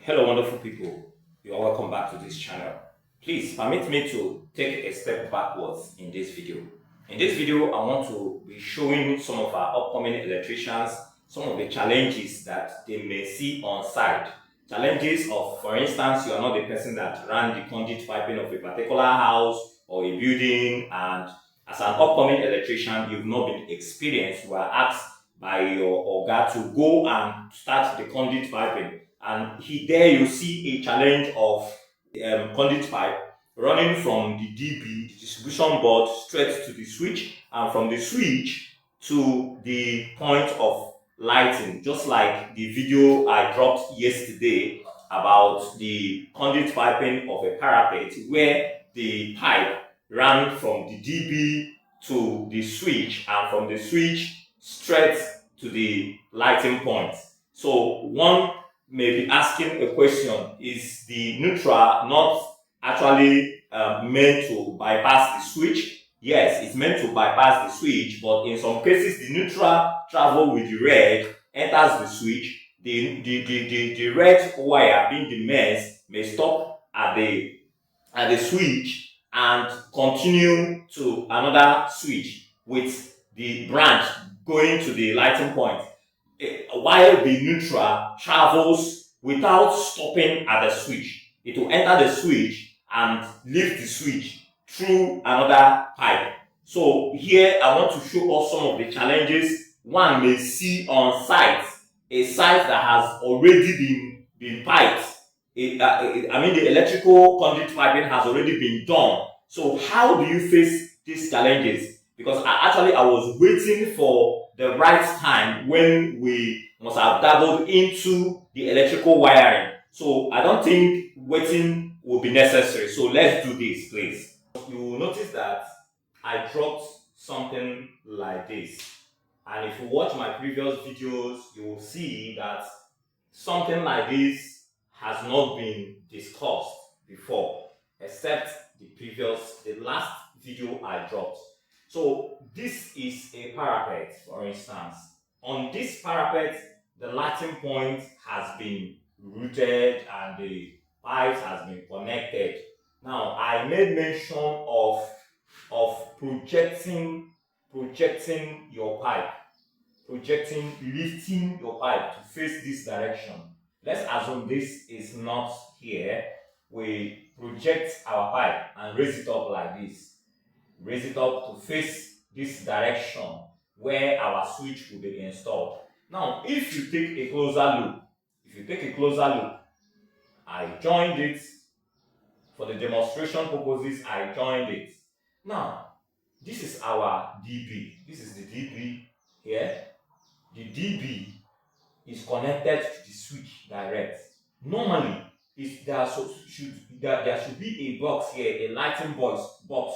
Hello wonderful people, you are welcome back to this channel. Please permit me to take a step backwards in this video. In this video, I want to be showing some of our upcoming electricians some of the challenges that they may see on site. Challenges of, for instance, you are not the person that ran the conduit piping of a particular house or a building, and as an upcoming electrician, you've not been experienced. You are asked by your oga to go and start the conduit piping, and there you see a challenge of conduit pipe running from the DB, the distribution board, straight to the switch, and from the switch to the point of lighting, just like the video I dropped yesterday about the conduit piping of a parapet, where the pipe ran from the DB to the switch, and from the switch straight to the lighting point. So one may be asking a question: is the neutral not actually meant to bypass the switch? Yes, it's meant to bypass the switch, but in some cases the neutral travel with the red, enters the switch. The red wire, being the mains, may stop at the switch and continue to another switch with the branch going to the lighting point, while the neutral travels without stopping at the switch. It will enter the switch and leave the switch through another pipe. So here I want to show us some of the challenges one may see on site, a site that has already been piped. The electrical conduit piping has already been done. So how do you face these challenges? Because I was waiting for the right time when we must have dabbled into the electrical wiring. So I don't think waiting will be necessary. So let's do this, please. You will notice that I dropped something like this. And if you watch my previous videos, you will see that something like this has not been discussed before, except the last video I dropped. So this is a parapet, for instance. On this parapet, the lighting point has been routed and the pipes has been connected. Now I made mention of projecting your pipe, lifting your pipe to face this direction. Let's assume this is not here. We project our pipe and raise it up like this. Raise it up to face this direction where our switch will be installed. Now, if you take a closer look, I joined it for the demonstration purposes. I joined it. Now, this is our DB. This is the DB here. The DB is connected to the switch direct. Normally, there should be a box here, a lighting box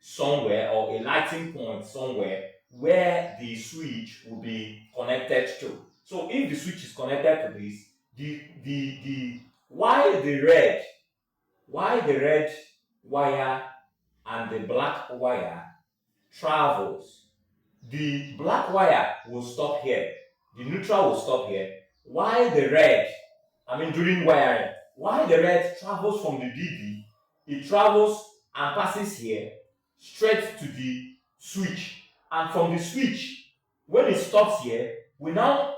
somewhere, or a lighting point somewhere where the switch will be connected to. So if the switch is connected to this, while the red wire and the black wire travels, the black wire will stop here, the neutral will stop here, while the red, during wiring, while the red travels from the DB, it travels and passes here straight to the switch. And from the switch, when it stops here, we now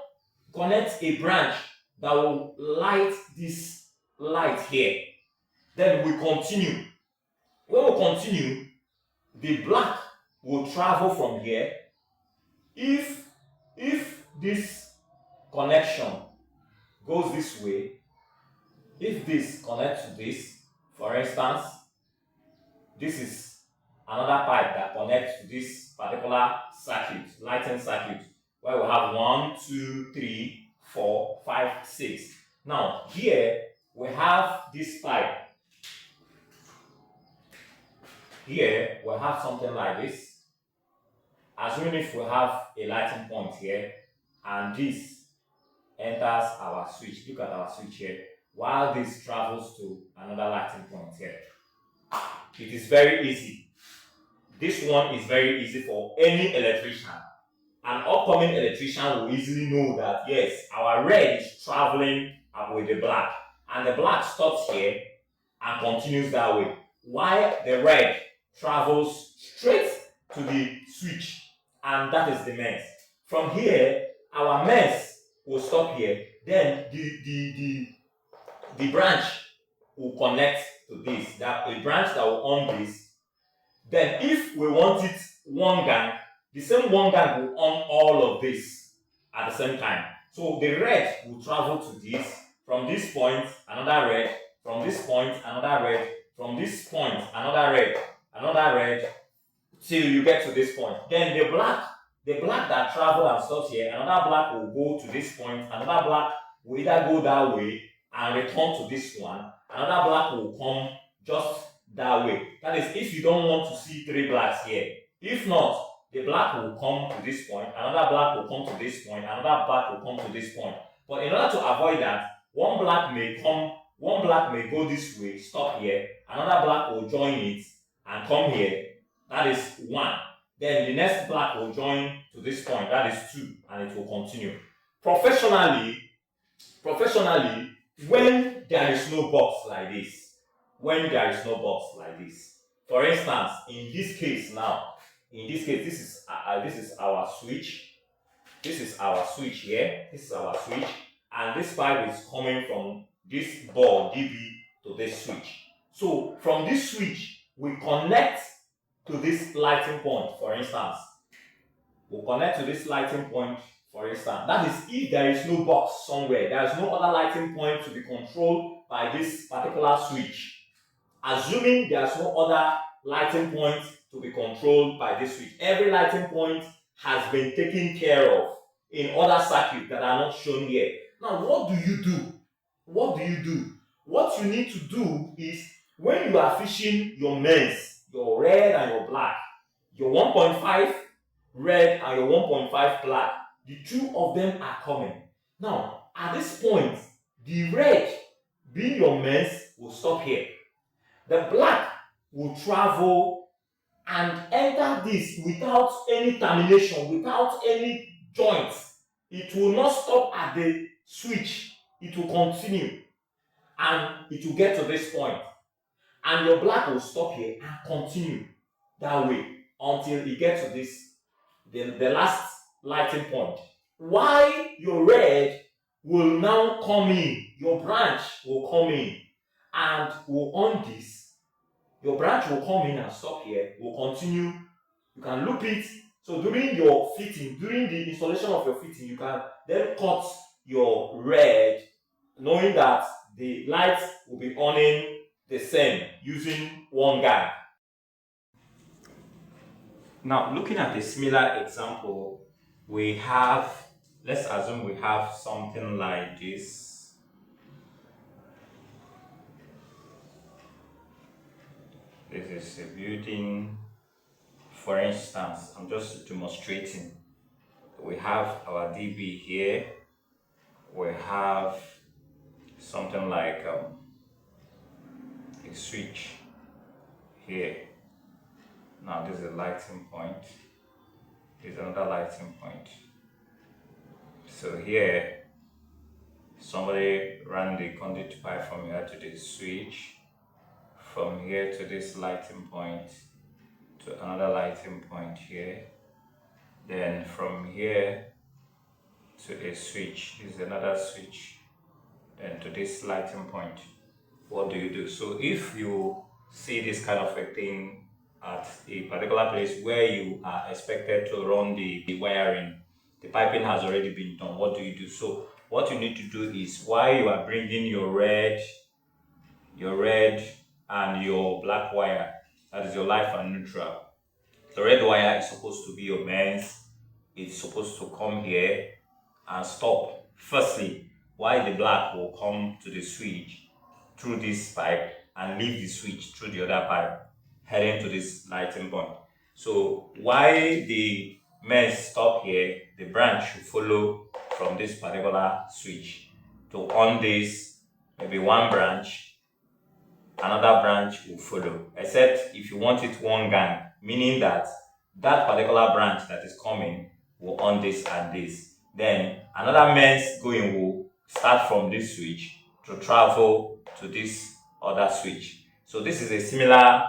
connect a branch that will light this light here. Then we continue. When we continue, the black will travel from here. If this connection goes this way, if this connects to this, for instance, this is another pipe that connects to this particular circuit, lighting circuit, where we have 1, 2, 3, 4, 5, 6. Now here we have this pipe. Here we have something like this. Assuming if we have a lighting point here, and this enters our switch. Look at our switch here. While this travels to another lighting point here. It is very easy. This one is very easy for any electrician. An upcoming electrician will easily know that yes, our red is traveling with the black, and the black stops here and continues that way, while the red travels straight to the switch, and that is the mains. From here, our mains will stop here, then the branch will connect to this, that a branch that will on this. Then if we want it one gang, the same one gang will on all of this at the same time. So the red will travel to this, from this point another red, from this point another red, from this point another red, till you get to this point. Then the black that travel and stops here, another black will go to this point, another black will either go that way and return to this one, another black will come just that way. That is if you don't want to see three blacks here. If not, the black will come to this point, another black will come to this point, another black will come to this point. But in order to avoid that, one black may go this way, stop here, another black will join it and come here. That is 1. Then the next black will join to this point, that is 2, and it will continue. Professionally, when there is no box like this, for instance, in this case, this is our switch. This is our switch here. And this pipe is coming from this board DB to this switch. So from this switch, we connect to this lighting point, for instance. That is if there is no box somewhere, there is no other lighting point to be controlled by this particular switch. Assuming there is no other lighting point to be controlled by this switch, every lighting point has been taken care of in other circuits that are not shown here. Now, what do you do? What you need to do is, when you are fishing your mains, your red and your black, your 1.5 red and your 1.5 black, the two of them are coming. Now, at this point, the red, being your mains, will stop here. The black will travel and enter this without any termination, without any joints. It will not stop at the switch. It will continue and it will get to this point. And your black will stop here and continue that way until it gets to this, the last lighting point. While your red will now come in, your branch will come in and will on this. Your branch will come in and stop here, will continue. You can loop it. So during your fitting, during the installation of your fitting, you can then cut your red, knowing that the lights will be on the same using one gang. Now, looking at a similar example, let's assume we have something like this. This is a building. For instance, I'm just demonstrating. We have our DB here. We have something like a switch here. Now this is a lighting point. This is another lighting point. So here, somebody ran the conduit pipe from here to the switch, from here to this lighting point, to another lighting point here, then from here to a switch. This is another switch, then to this lighting point. What do you do? So if you see this kind of a thing at a particular place where you are expected to run the wiring, the piping has already been done, what do you do? So what you need to do is, while you are bringing your red and your black wire, that is your live and neutral. The red wire is supposed to be your mains. It's supposed to come here and stop firstly, while the black will come to the switch through this pipe and leave the switch through the other pipe, heading to this lighting point. So while the mains stop here, the branch should follow from this particular switch to on this, maybe one branch, another branch will follow, except if you want it one gang, meaning that that particular branch that is coming will on this and this. Then another mains going will start from this switch to travel to this other switch. So this is a similar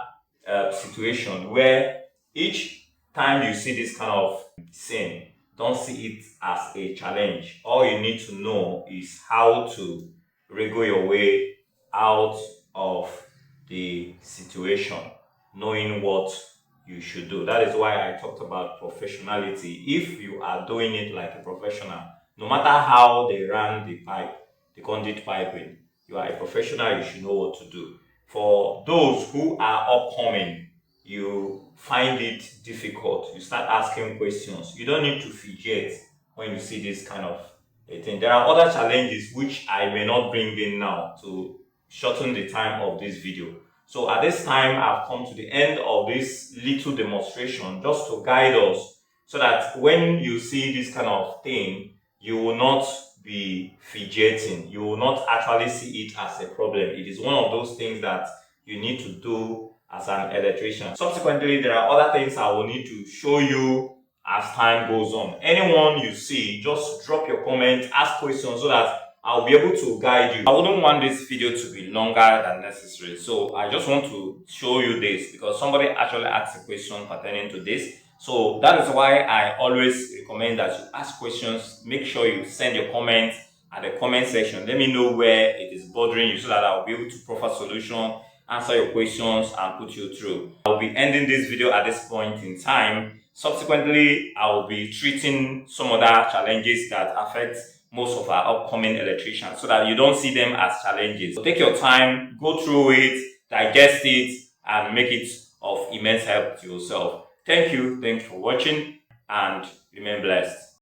situation where each time you see this kind of scene, don't see it as a challenge. All you need to know is how to wriggle your way out of the situation, knowing what you should do. That is why I talked about professionality. If you are doing it like a professional, no matter how they run the pipe, the conduit piping, you are a professional, you should know what to do. For those who are upcoming, you find it difficult, you start asking questions. You don't need to fidget when you see this kind of a thing. There are other challenges which I may not bring in now to shorten the time of this video. So at this time, I've come to the end of this little demonstration just to guide us so that when you see this kind of thing, you will not be fidgeting. You will not actually see it as a problem. It is one of those things that you need to do as an electrician. Subsequently, there are other things I will need to show you as time goes on. Anyone you see, just drop your comment, ask questions so that I'll be able to guide you. I wouldn't want this video to be longer than necessary, so I just want to show you this because somebody actually asked a question pertaining to this. So that is why I always recommend that you ask questions. Make sure you send your comments at the comment section. Let me know where it is bothering you so that I'll be able to provide solution, answer your questions, and put you through. I'll be ending this video at this point in time. Subsequently, I'll be treating some other challenges that affect most of our upcoming electricians so that you don't see them as challenges. So take your time, go through it, digest it, and make it of immense help to yourself. Thank you for watching, and remain blessed.